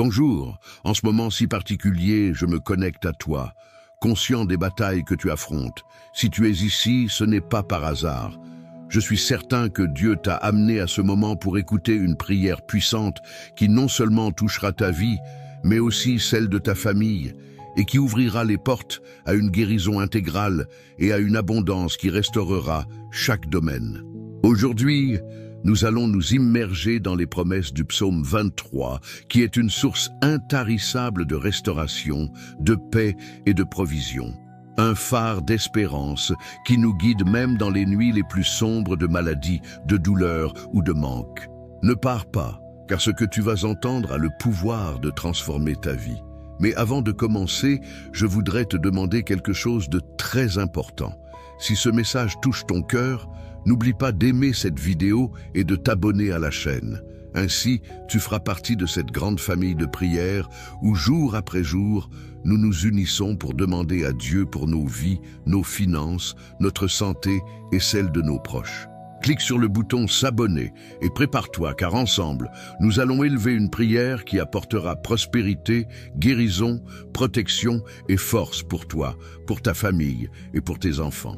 Bonjour, en ce moment si particulier, je me connecte à toi, conscient des batailles que tu affrontes. Si tu es ici, ce n'est pas par hasard. Je suis certain que Dieu t'a amené à ce moment pour écouter une prière puissante qui non seulement touchera ta vie, mais aussi celle de ta famille, et qui ouvrira les portes à une guérison intégrale et à une abondance qui restaurera chaque domaine. Aujourd'hui, nous allons nous immerger dans les promesses du psaume 23, qui est une source intarissable de restauration, de paix et de provision. Un phare d'espérance qui nous guide même dans les nuits les plus sombres de maladie, de douleur ou de manque. Ne pars pas, car ce que tu vas entendre a le pouvoir de transformer ta vie. Mais avant de commencer, je voudrais te demander quelque chose de très important. Si ce message touche ton cœur, n'oublie pas d'aimer cette vidéo et de t'abonner à la chaîne. Ainsi, tu feras partie de cette grande famille de prières où, jour après jour, nous nous unissons pour demander à Dieu pour nos vies, nos finances, notre santé et celle de nos proches. Clique sur le bouton s'abonner et prépare-toi car ensemble, nous allons élever une prière qui apportera prospérité, guérison, protection et force pour toi, pour ta famille et pour tes enfants.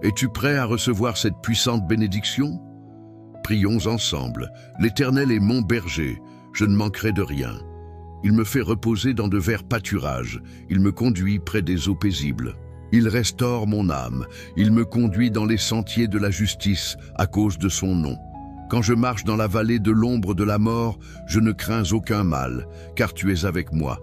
Es-tu prêt à recevoir cette puissante bénédiction? Prions ensemble. L'Éternel est mon berger, je ne manquerai de rien. Il me fait reposer dans de verts pâturages, il me conduit près des eaux paisibles. Il restaure mon âme, il me conduit dans les sentiers de la justice à cause de son nom. Quand je marche dans la vallée de l'ombre de la mort, je ne crains aucun mal, car tu es avec moi.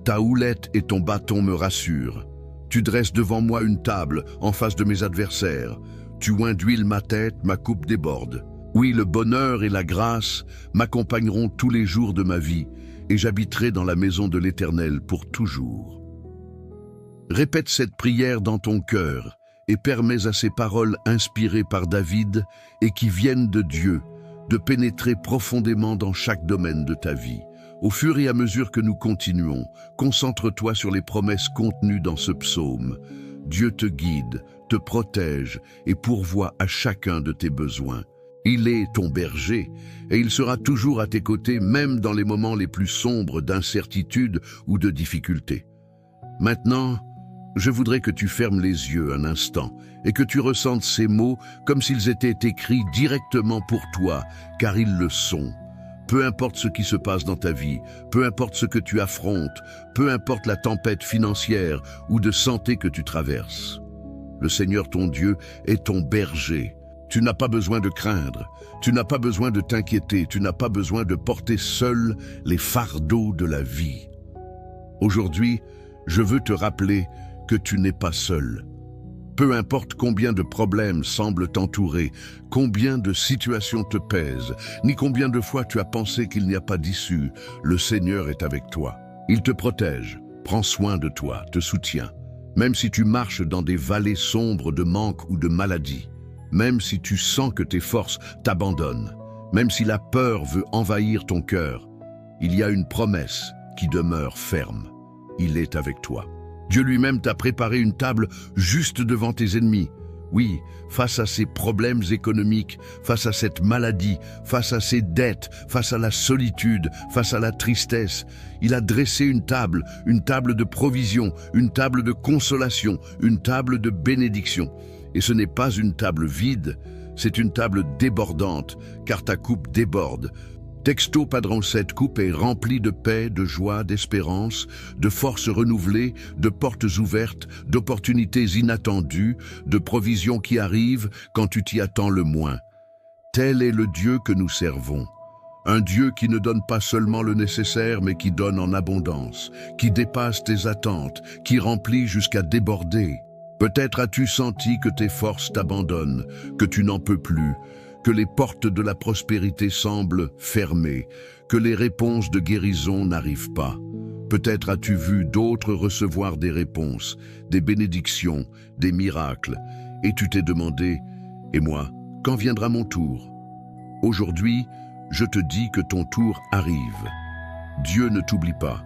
Ta houlette et ton bâton me rassurent. Tu dresses devant moi une table en face de mes adversaires. Tu oins d'huile ma tête, ma coupe déborde. Oui, le bonheur et la grâce m'accompagneront tous les jours de ma vie, et j'habiterai dans la maison de l'Éternel pour toujours. Répète cette prière dans ton cœur et permets à ces paroles inspirées par David et qui viennent de Dieu de pénétrer profondément dans chaque domaine de ta vie. Au fur et à mesure que nous continuons, concentre-toi sur les promesses contenues dans ce psaume. Dieu te guide, te protège et pourvoit à chacun de tes besoins. Il est ton berger et il sera toujours à tes côtés même dans les moments les plus sombres d'incertitude ou de difficulté. Maintenant, je voudrais que tu fermes les yeux un instant et que tu ressentes ces mots comme s'ils étaient écrits directement pour toi, car ils le sont. Peu importe ce qui se passe dans ta vie, peu importe ce que tu affrontes, peu importe la tempête financière ou de santé que tu traverses. Le Seigneur ton Dieu est ton berger. Tu n'as pas besoin de craindre, tu n'as pas besoin de t'inquiéter, tu n'as pas besoin de porter seul les fardeaux de la vie. Aujourd'hui, je veux te rappeler que tu n'es pas seul. Peu importe combien de problèmes semblent t'entourer, combien de situations te pèsent, ni combien de fois tu as pensé qu'il n'y a pas d'issue, le Seigneur est avec toi. Il te protège, prend soin de toi, te soutient. Même si tu marches dans des vallées sombres de manque ou de maladie, même si tu sens que tes forces t'abandonnent, même si la peur veut envahir ton cœur, il y a une promesse qui demeure ferme. Il est avec toi. Dieu lui-même t'a préparé une table juste devant tes ennemis. Oui, face à ces problèmes économiques, face à cette maladie, face à ces dettes, face à la solitude, face à la tristesse, il a dressé une table de provision, une table de consolation, une table de bénédiction. Et ce n'est pas une table vide, c'est une table débordante, car ta coupe déborde. Texto Padron, cette coupe est remplie de paix, de joie, d'espérance, de forces renouvelées, de portes ouvertes, d'opportunités inattendues, de provisions qui arrivent quand tu t'y attends le moins. Tel est le Dieu que nous servons. Un Dieu qui ne donne pas seulement le nécessaire, mais qui donne en abondance, qui dépasse tes attentes, qui remplit jusqu'à déborder. Peut-être as-tu senti que tes forces t'abandonnent, que tu n'en peux plus, que les portes de la prospérité semblent fermées, que les réponses de guérison n'arrivent pas. Peut-être as-tu vu d'autres recevoir des réponses, des bénédictions, des miracles, et tu t'es demandé « Et moi, quand viendra mon tour ?» Aujourd'hui, je te dis que ton tour arrive. Dieu ne t'oublie pas.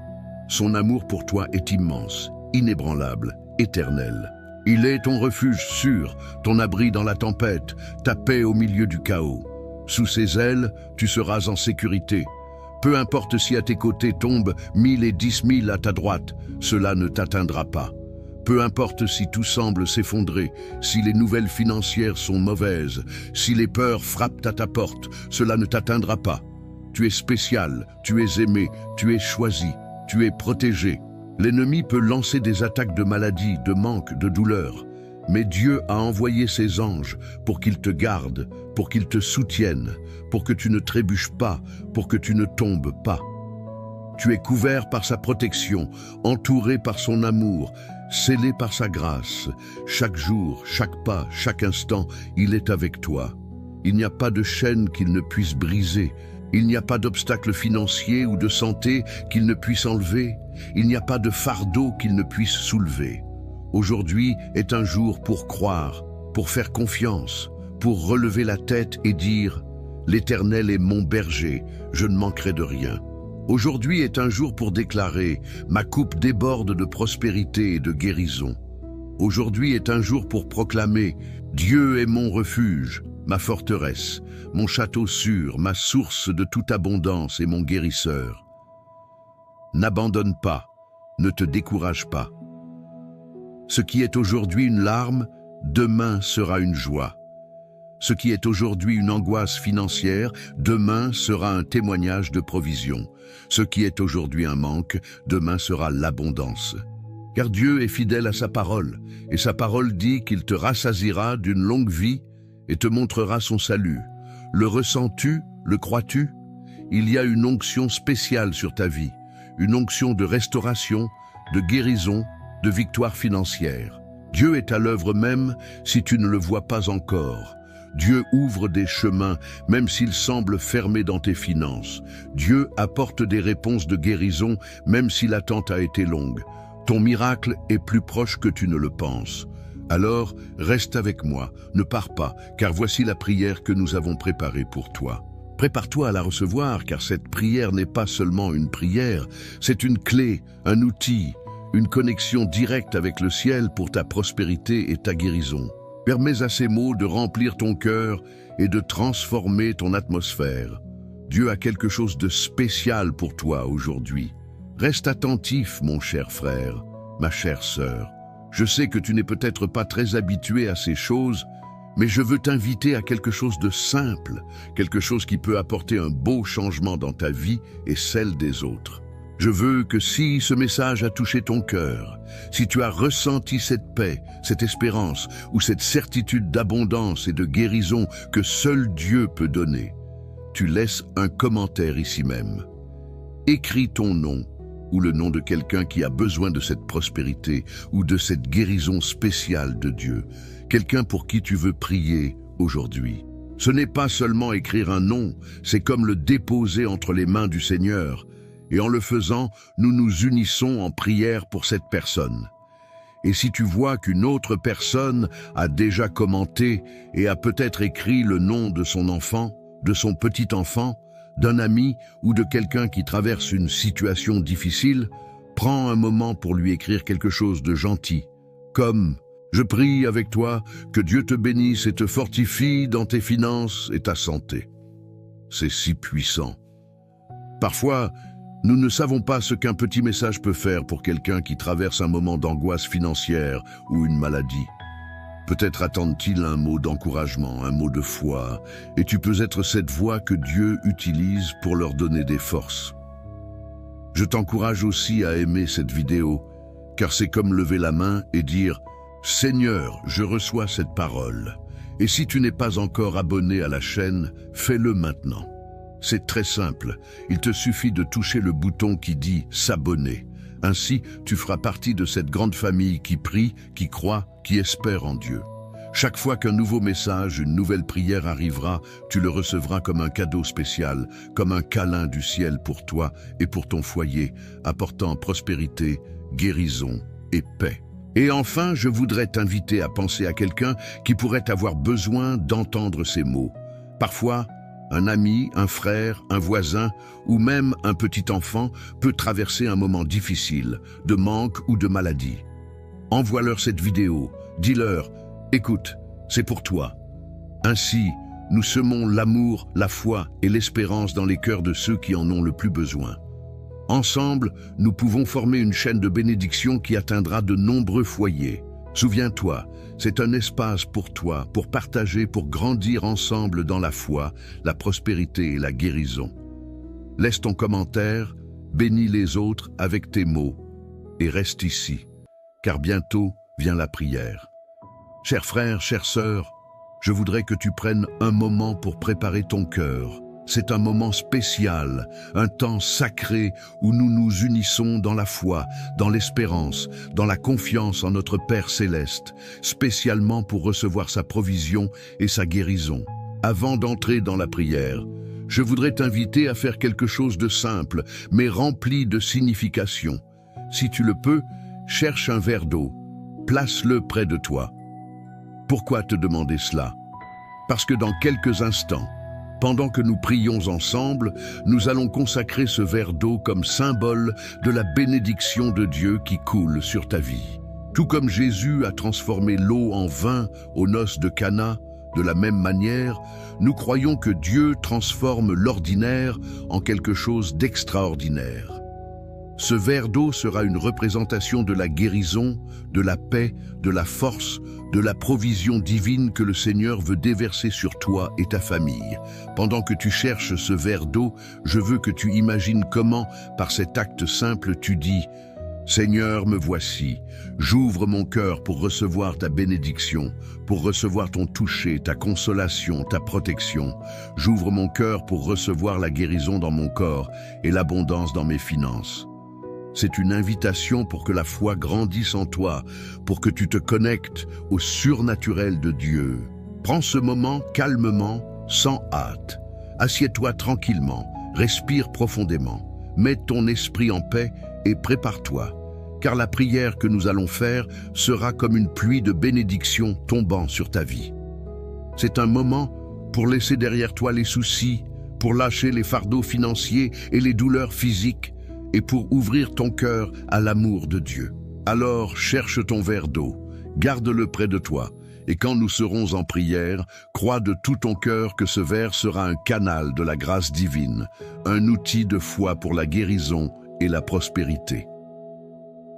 Son amour pour toi est immense, inébranlable, éternel. Il est ton refuge sûr, ton abri dans la tempête, ta paix au milieu du chaos. Sous ses ailes, tu seras en sécurité. Peu importe si à tes côtés tombent 1000 et 10 000 à ta droite, cela ne t'atteindra pas. Peu importe si tout semble s'effondrer, si les nouvelles financières sont mauvaises, si les peurs frappent à ta porte, cela ne t'atteindra pas. Tu es spécial, tu es aimé, tu es choisi, tu es protégé. L'ennemi peut lancer des attaques de maladie, de manque, de douleur. Mais Dieu a envoyé ses anges pour qu'ils te gardent, pour qu'ils te soutiennent, pour que tu ne trébuches pas, pour que tu ne tombes pas. Tu es couvert par sa protection, entouré par son amour, scellé par sa grâce. Chaque jour, chaque pas, chaque instant, il est avec toi. Il n'y a pas de chaîne qu'il ne puisse briser. Il n'y a pas d'obstacle financier ou de santé qu'il ne puisse enlever. Il n'y a pas de fardeau qu'il ne puisse soulever. Aujourd'hui est un jour pour croire, pour faire confiance, pour relever la tête et dire « L'Éternel est mon berger, je ne manquerai de rien ». Aujourd'hui est un jour pour déclarer « Ma coupe déborde de prospérité et de guérison ». Aujourd'hui est un jour pour proclamer « Dieu est mon refuge, ma forteresse, mon château sûr, ma source de toute abondance et mon guérisseur ». N'abandonne pas, ne te décourage pas. Ce qui est aujourd'hui une larme, demain sera une joie. Ce qui est aujourd'hui une angoisse financière, demain sera un témoignage de provision. Ce qui est aujourd'hui un manque, demain sera l'abondance. Car Dieu est fidèle à sa parole, et sa parole dit qu'il te rassasiera d'une longue vie et te montrera son salut. Le ressens-tu? Le crois-tu? Il y a une onction spéciale sur ta vie, une onction de restauration, de guérison, de victoire financière. Dieu est à l'œuvre même si tu ne le vois pas encore. Dieu ouvre des chemins même s'ils semblent fermés dans tes finances. Dieu apporte des réponses de guérison même si l'attente a été longue. Ton miracle est plus proche que tu ne le penses. Alors, reste avec moi, ne pars pas, car voici la prière que nous avons préparée pour toi. Prépare-toi à la recevoir, car cette prière n'est pas seulement une prière, c'est une clé, un outil, une connexion directe avec le ciel pour ta prospérité et ta guérison. Permets à ces mots de remplir ton cœur et de transformer ton atmosphère. Dieu a quelque chose de spécial pour toi aujourd'hui. Reste attentif, mon cher frère, ma chère sœur. Je sais que tu n'es peut-être pas très habitué à ces choses, mais je veux t'inviter à quelque chose de simple, quelque chose qui peut apporter un beau changement dans ta vie et celle des autres. Je veux que si ce message a touché ton cœur, si tu as ressenti cette paix, cette espérance ou cette certitude d'abondance et de guérison que seul Dieu peut donner, tu laisses un commentaire ici même. Écris ton nom ou le nom de quelqu'un qui a besoin de cette prospérité ou de cette guérison spéciale de Dieu, quelqu'un pour qui tu veux prier aujourd'hui. Ce n'est pas seulement écrire un nom, c'est comme le déposer entre les mains du Seigneur. Et en le faisant, nous nous unissons en prière pour cette personne. Et si tu vois qu'une autre personne a déjà commenté et a peut-être écrit le nom de son enfant, de son petit-enfant, d'un ami ou de quelqu'un qui traverse une situation difficile, prends un moment pour lui écrire quelque chose de gentil, comme « Je prie avec toi que Dieu te bénisse et te fortifie dans tes finances et ta santé ». C'est si puissant. Parfois, nous ne savons pas ce qu'un petit message peut faire pour quelqu'un qui traverse un moment d'angoisse financière ou une maladie. Peut-être attendent-ils un mot d'encouragement, un mot de foi, et tu peux être cette voix que Dieu utilise pour leur donner des forces. Je t'encourage aussi à aimer cette vidéo, car c'est comme lever la main et dire « Seigneur, je reçois cette parole ». Et si tu n'es pas encore abonné à la chaîne, fais-le maintenant. C'est très simple, il te suffit de toucher le bouton qui dit « S'abonner ». Ainsi, tu feras partie de cette grande famille qui prie, qui croit, qui espère en Dieu. Chaque fois qu'un nouveau message, une nouvelle prière arrivera, tu le recevras comme un cadeau spécial, comme un câlin du ciel pour toi et pour ton foyer, apportant prospérité, guérison et paix. Et enfin, je voudrais t'inviter à penser à quelqu'un qui pourrait avoir besoin d'entendre ces mots. Parfois, un ami, un frère, un voisin ou même un petit enfant peut traverser un moment difficile, de manque ou de maladie. Envoie-leur cette vidéo, dis-leur « Écoute, c'est pour toi ». Ainsi, Nous semons l'amour, la foi et l'espérance dans les cœurs de ceux qui en ont le plus besoin. Ensemble, nous pouvons former une chaîne de bénédiction qui atteindra de nombreux foyers. Souviens-toi, c'est un espace pour toi, pour partager, pour grandir ensemble dans la foi, la prospérité et la guérison. Laisse ton commentaire, bénis les autres avec tes mots et reste ici, car bientôt vient la prière. Chers frères, chères sœurs, je voudrais que tu prennes un moment pour préparer ton cœur. C'est un moment spécial, un temps sacré où nous nous unissons dans la foi, dans l'espérance, dans la confiance en notre Père Céleste, spécialement pour recevoir sa provision et sa guérison. Avant d'entrer dans la prière, je voudrais t'inviter à faire quelque chose de simple, mais rempli de signification. Si tu le peux, cherche un verre d'eau, place-le près de toi. Pourquoi te demander cela? Parce que dans quelques instants, pendant que nous prions ensemble, nous allons consacrer ce verre d'eau comme symbole de la bénédiction de Dieu qui coule sur ta vie. Tout comme Jésus a transformé l'eau en vin aux noces de Cana, de la même manière, nous croyons que Dieu transforme l'ordinaire en quelque chose d'extraordinaire. Ce verre d'eau sera une représentation de la guérison, de la paix, de la force, de la provision divine que le Seigneur veut déverser sur toi et ta famille. Pendant que tu cherches ce verre d'eau, je veux que tu imagines comment, par cet acte simple, tu dis « Seigneur, me voici, j'ouvre mon cœur pour recevoir ta bénédiction, pour recevoir ton toucher, ta consolation, ta protection. J'ouvre mon cœur pour recevoir la guérison dans mon corps et l'abondance dans mes finances. » C'est une invitation pour que la foi grandisse en toi, pour que tu te connectes au surnaturel de Dieu. Prends ce moment calmement, sans hâte. Assieds-toi tranquillement, respire profondément, mets ton esprit en paix et prépare-toi, car la prière que nous allons faire sera comme une pluie de bénédictions tombant sur ta vie. C'est un moment pour laisser derrière toi les soucis, pour lâcher les fardeaux financiers et les douleurs physiques, et pour ouvrir ton cœur à l'amour de Dieu. Alors cherche ton verre d'eau, garde-le près de toi, et quand nous serons en prière, crois de tout ton cœur que ce verre sera un canal de la grâce divine, un outil de foi pour la guérison et la prospérité.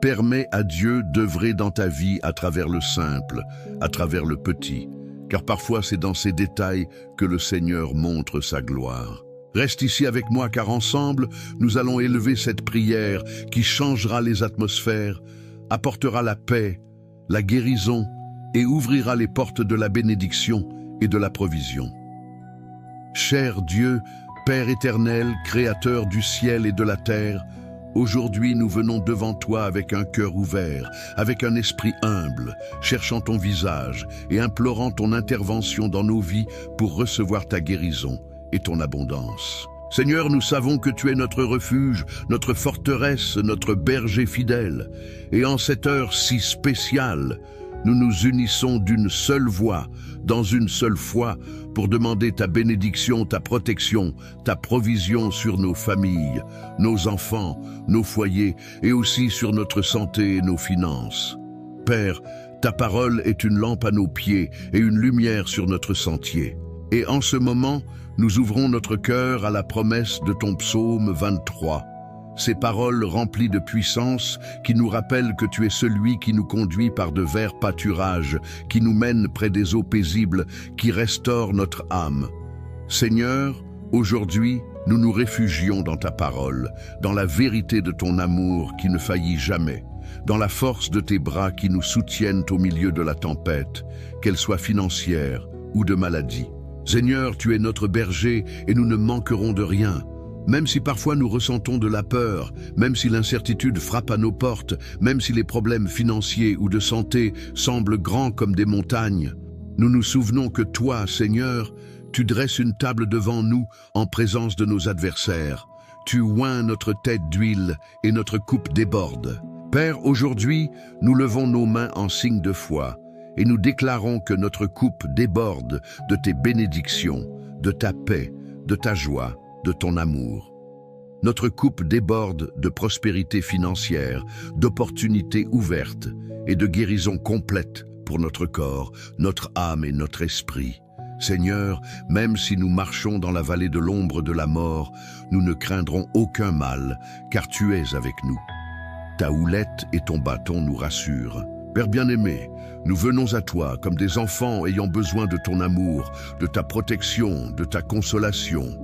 Permets à Dieu d'œuvrer dans ta vie à travers le simple, à travers le petit, car parfois c'est dans ces détails que le Seigneur montre sa gloire. Reste ici avec moi car ensemble, nous allons élever cette prière qui changera les atmosphères, apportera la paix, la guérison et ouvrira les portes de la bénédiction et de la provision. Cher Dieu, Père éternel, Créateur du ciel et de la terre, aujourd'hui nous venons devant toi avec un cœur ouvert, avec un esprit humble, cherchant ton visage et implorant ton intervention dans nos vies pour recevoir ta guérison et ton abondance. Seigneur, nous savons que tu es notre refuge, notre forteresse, notre berger fidèle. Et en cette heure si spéciale, nous nous unissons d'une seule voix, dans une seule foi, pour demander ta bénédiction, ta protection, ta provision sur nos familles, nos enfants, nos foyers et aussi sur notre santé et nos finances. Père, ta parole est une lampe à nos pieds et une lumière sur notre sentier. Et en ce moment, nous ouvrons notre cœur à la promesse de ton psaume 23. Ces paroles remplies de puissance qui nous rappellent que tu es celui qui nous conduit par de verts pâturages, qui nous mène près des eaux paisibles, qui restaure notre âme. Seigneur, aujourd'hui, nous nous réfugions dans ta parole, dans la vérité de ton amour qui ne faillit jamais, dans la force de tes bras qui nous soutiennent au milieu de la tempête, qu'elle soit financière ou de maladie. Seigneur, tu es notre berger et nous ne manquerons de rien. Même si parfois nous ressentons de la peur, même si l'incertitude frappe à nos portes, même si les problèmes financiers ou de santé semblent grands comme des montagnes, nous nous souvenons que toi, Seigneur, tu dresses une table devant nous en présence de nos adversaires. Tu oins notre tête d'huile et notre coupe déborde. Père, aujourd'hui, nous levons nos mains en signe de foi. Et nous déclarons que notre coupe déborde de tes bénédictions, de ta paix, de ta joie, de ton amour. Notre coupe déborde de prospérité financière, d'opportunités ouvertes et de guérison complète pour notre corps, notre âme et notre esprit. Seigneur, même si nous marchons dans la vallée de l'ombre de la mort, nous ne craindrons aucun mal, car tu es avec nous. Ta houlette et ton bâton nous rassurent. Père bien-aimé, nous venons à toi comme des enfants ayant besoin de ton amour, de ta protection, de ta consolation.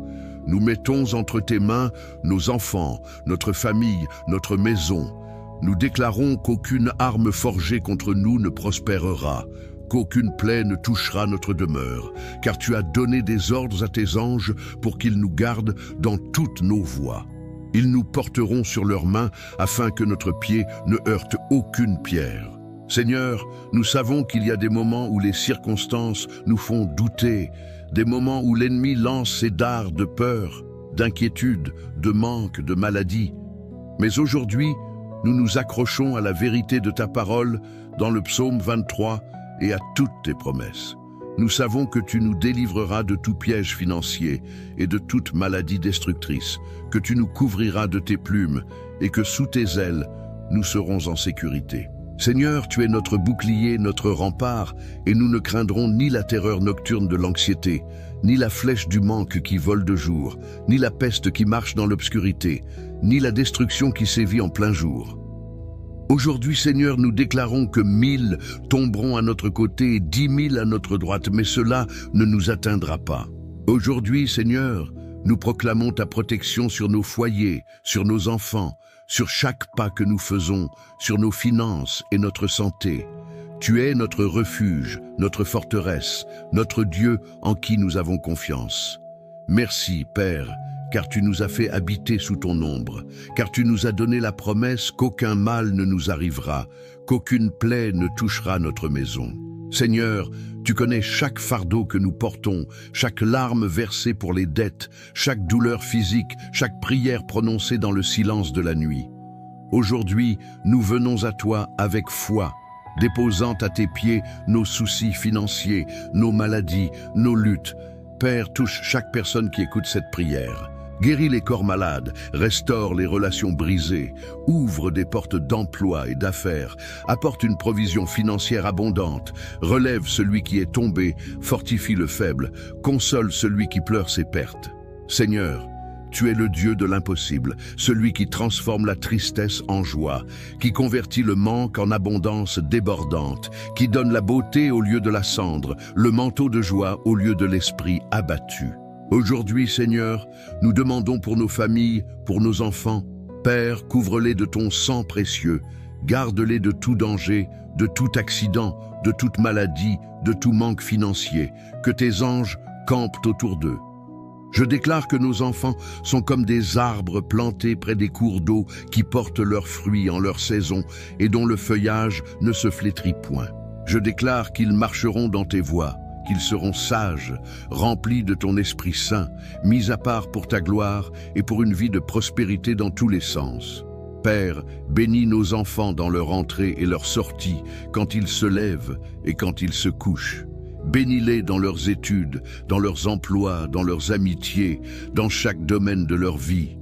Nous mettons entre tes mains nos enfants, notre famille, notre maison. Nous déclarons qu'aucune arme forgée contre nous ne prospérera, qu'aucune plaie ne touchera notre demeure, car tu as donné des ordres à tes anges pour qu'ils nous gardent dans toutes nos voies. Ils nous porteront sur leurs mains afin que notre pied ne heurte aucune pierre. Seigneur, nous savons qu'il y a des moments où les circonstances nous font douter, des moments où l'ennemi lance ses dards de peur, d'inquiétude, de manque, de maladie. Mais aujourd'hui, nous nous accrochons à la vérité de ta parole dans le psaume 23 et à toutes tes promesses. Nous savons que tu nous délivreras de tout piège financier et de toute maladie destructrice, que tu nous couvriras de tes plumes et que sous tes ailes, nous serons en sécurité. Seigneur, tu es notre bouclier, notre rempart, et nous ne craindrons ni la terreur nocturne de l'anxiété, ni la flèche du manque qui vole de jour, ni la peste qui marche dans l'obscurité, ni la destruction qui sévit en plein jour. Aujourd'hui, Seigneur, nous déclarons que 1000 tomberont à notre côté et 10 000 à notre droite, mais cela ne nous atteindra pas. Aujourd'hui, Seigneur, nous proclamons ta protection sur nos foyers, sur nos enfants, sur chaque pas que nous faisons, sur nos finances et notre santé. Tu es notre refuge, notre forteresse, notre Dieu en qui nous avons confiance. Merci, Père, car tu nous as fait habiter sous ton ombre, car tu nous as donné la promesse qu'aucun mal ne nous arrivera, qu'aucune plaie ne touchera notre maison. Seigneur, tu connais chaque fardeau que nous portons, chaque larme versée pour les dettes, chaque douleur physique, chaque prière prononcée dans le silence de la nuit. Aujourd'hui, nous venons à toi avec foi, déposant à tes pieds nos soucis financiers, nos maladies, nos luttes. Père, touche chaque personne qui écoute cette prière. Guéris les corps malades, restaure les relations brisées, ouvre des portes d'emploi et d'affaires, apporte une provision financière abondante, relève celui qui est tombé, fortifie le faible, console celui qui pleure ses pertes. Seigneur, tu es le Dieu de l'impossible, celui qui transforme la tristesse en joie, qui convertit le manque en abondance débordante, qui donne la beauté au lieu de la cendre, le manteau de joie au lieu de l'esprit abattu. Aujourd'hui, Seigneur, nous demandons pour nos familles, pour nos enfants. Père, couvre-les de ton sang précieux, garde-les de tout danger, de tout accident, de toute maladie, de tout manque financier, que tes anges campent autour d'eux. Je déclare que nos enfants sont comme des arbres plantés près des cours d'eau qui portent leurs fruits en leur saison et dont le feuillage ne se flétrit point. Je déclare qu'ils marcheront dans tes voies, qu'ils seront sages, remplis de ton Esprit Saint, mis à part pour ta gloire et pour une vie de prospérité dans tous les sens. Père, bénis nos enfants dans leur entrée et leur sortie, quand ils se lèvent et quand ils se couchent. Bénis-les dans leurs études, dans leurs emplois, dans leurs amitiés, dans chaque domaine de leur vie.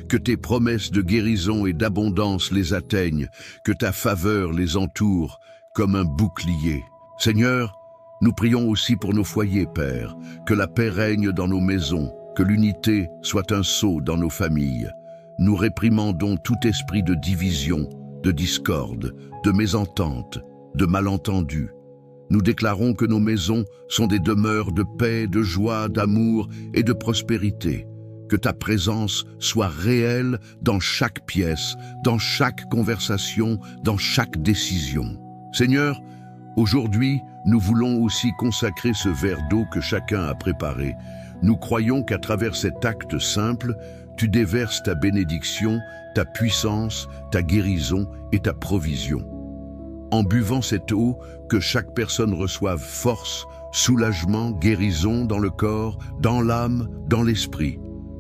Que tes promesses de guérison et d'abondance les atteignent, que ta faveur les entoure comme un bouclier. Seigneur, nous prions aussi pour nos foyers, Père, que la paix règne dans nos maisons, que l'unité soit un sceau dans nos familles. Nous réprimandons tout esprit de division, de discorde, de mésentente, de malentendu. Nous déclarons que nos maisons sont des demeures de paix, de joie, d'amour et de prospérité. Que ta présence soit réelle dans chaque pièce, dans chaque conversation, dans chaque décision. Seigneur, aujourd'hui, nous voulons aussi consacrer ce verre d'eau que chacun a préparé. Nous croyons qu'à travers cet acte simple, tu déverses ta bénédiction, ta puissance, ta guérison et ta provision. En buvant cette eau, que chaque personne reçoive force, soulagement, guérison dans le corps, dans l'âme, dans l'esprit.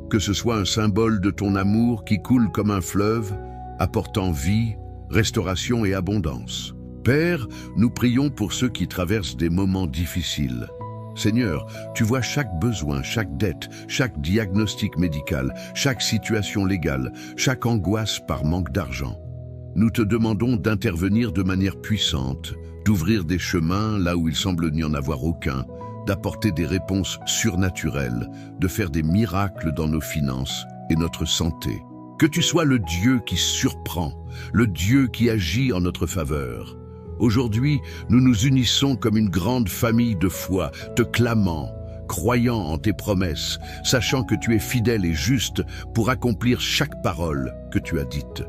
Que ce soit un symbole de ton amour qui coule comme un fleuve, apportant vie, restauration et abondance. Père, nous prions pour ceux qui traversent des moments difficiles. Seigneur, tu vois chaque besoin, chaque dette, chaque diagnostic médical, chaque situation légale, chaque angoisse par manque d'argent. Nous te demandons d'intervenir de manière puissante, d'ouvrir des chemins là où il semble n'y en avoir aucun, d'apporter des réponses surnaturelles, de faire des miracles dans nos finances et notre santé. Que tu sois le Dieu qui surprend, le Dieu qui agit en notre faveur. Aujourd'hui, nous nous unissons comme une grande famille de foi, te clamant, croyant en tes promesses, sachant que tu es fidèle et juste pour accomplir chaque parole que tu as dite.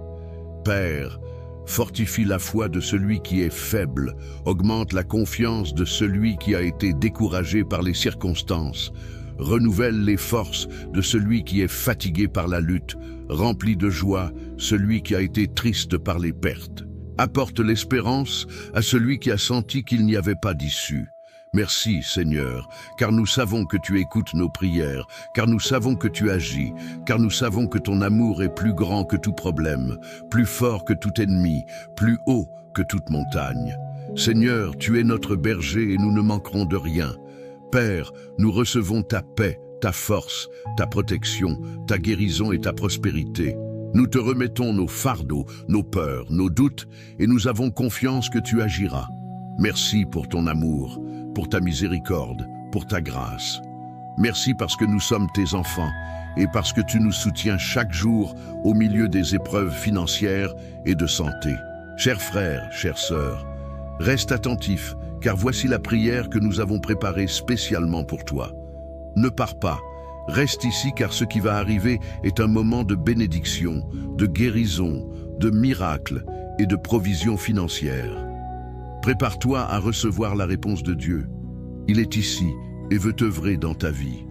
Père, fortifie la foi de celui qui est faible, augmente la confiance de celui qui a été découragé par les circonstances, renouvelle les forces de celui qui est fatigué par la lutte, remplis de joie celui qui a été triste par les pertes. Apporte l'espérance à celui qui a senti qu'il n'y avait pas d'issue. Merci Seigneur, car nous savons que tu écoutes nos prières, car nous savons que tu agis, car nous savons que ton amour est plus grand que tout problème, plus fort que tout ennemi, plus haut que toute montagne. Seigneur, tu es notre berger et nous ne manquerons de rien. Père, nous recevons ta paix, ta force, ta protection, ta guérison et ta prospérité. Nous te remettons nos fardeaux, nos peurs, nos doutes, et nous avons confiance que tu agiras. Merci pour ton amour, pour ta miséricorde, pour ta grâce. Merci parce que nous sommes tes enfants, et parce que tu nous soutiens chaque jour au milieu des épreuves financières et de santé. Chers frères, chères sœurs, reste attentif, car voici la prière que nous avons préparée spécialement pour toi. Ne pars pas. Reste ici car ce qui va arriver est un moment de bénédiction, de guérison, de miracle et de provision financière. Prépare-toi à recevoir la réponse de Dieu. Il est ici et veut œuvrer dans ta vie.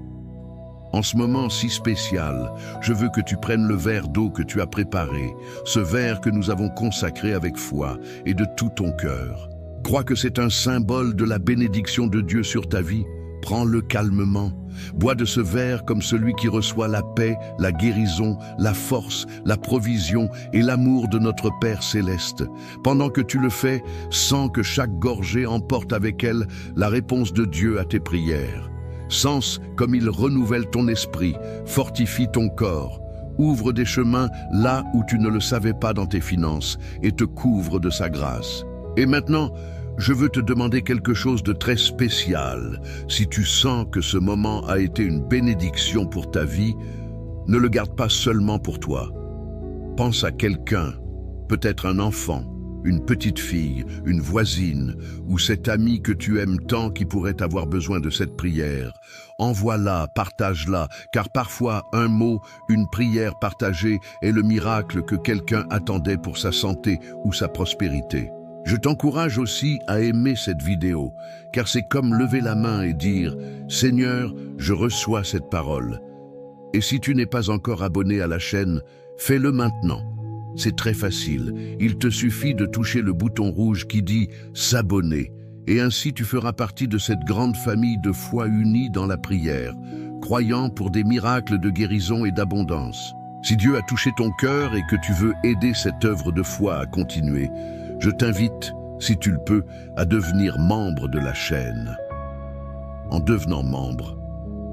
En ce moment si spécial, je veux que tu prennes le verre d'eau que tu as préparé, ce verre que nous avons consacré avec foi et de tout ton cœur. Crois que c'est un symbole de la bénédiction de Dieu sur ta vie. Prends-le calmement. Bois de ce verre comme celui qui reçoit la paix, la guérison, la force, la provision et l'amour de notre Père céleste. Pendant que tu le fais, sens que chaque gorgée emporte avec elle la réponse de Dieu à tes prières. Sens comme il renouvelle ton esprit, fortifie ton corps, ouvre des chemins là où tu ne le savais pas dans tes finances et te couvre de sa grâce. Et maintenant, je veux te demander quelque chose de très spécial. Si tu sens que ce moment a été une bénédiction pour ta vie, ne le garde pas seulement pour toi. Pense à quelqu'un, peut-être un enfant, une petite fille, une voisine ou cet ami que tu aimes tant qui pourrait avoir besoin de cette prière. Envoie-la, partage-la, car parfois un mot, une prière partagée est le miracle que quelqu'un attendait pour sa santé ou sa prospérité. Je t'encourage aussi à aimer cette vidéo, car c'est comme lever la main et dire « Seigneur, je reçois cette parole ». Et si tu n'es pas encore abonné à la chaîne, fais-le maintenant. C'est très facile, il te suffit de toucher le bouton rouge qui dit « S'abonner » et ainsi tu feras partie de cette grande famille de foi unie dans la prière, croyant pour des miracles de guérison et d'abondance. Si Dieu a touché ton cœur et que tu veux aider cette œuvre de foi à continuer, je t'invite, si tu le peux, à devenir membre de la chaîne. En devenant membre,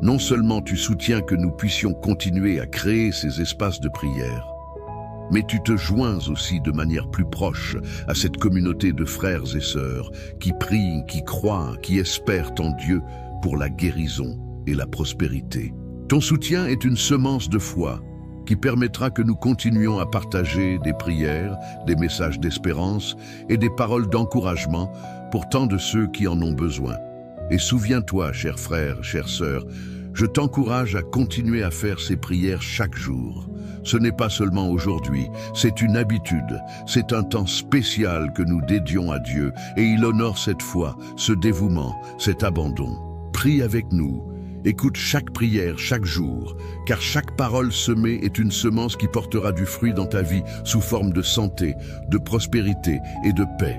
non seulement tu soutiens que nous puissions continuer à créer ces espaces de prière, mais tu te joins aussi de manière plus proche à cette communauté de frères et sœurs qui prient, qui croient, qui espèrent en Dieu pour la guérison et la prospérité. Ton soutien est une semence de foi qui permettra que nous continuions à partager des prières, des messages d'espérance et des paroles d'encouragement pour tant de ceux qui en ont besoin. Et souviens-toi, chers frères, chères sœurs, je t'encourage à continuer à faire ces prières chaque jour. Ce n'est pas seulement aujourd'hui, c'est une habitude, c'est un temps spécial que nous dédions à Dieu et il honore cette foi, ce dévouement, cet abandon. Prie avec nous. Écoute chaque prière, chaque jour, car chaque parole semée est une semence qui portera du fruit dans ta vie sous forme de santé, de prospérité et de paix.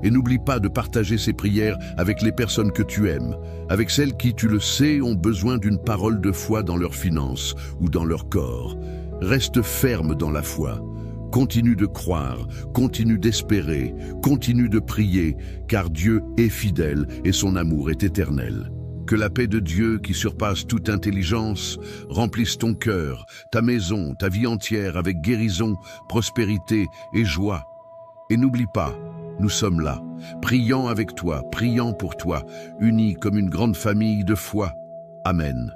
Et n'oublie pas de partager ces prières avec les personnes que tu aimes, avec celles qui, tu le sais, ont besoin d'une parole de foi dans leurs finances ou dans leur corps. Reste ferme dans la foi. Continue de croire, continue d'espérer, continue de prier, car Dieu est fidèle et son amour est éternel. Que la paix de Dieu, qui surpasse toute intelligence, remplisse ton cœur, ta maison, ta vie entière avec guérison, prospérité et joie. Et n'oublie pas, nous sommes là, priant avec toi, priant pour toi, unis comme une grande famille de foi. Amen.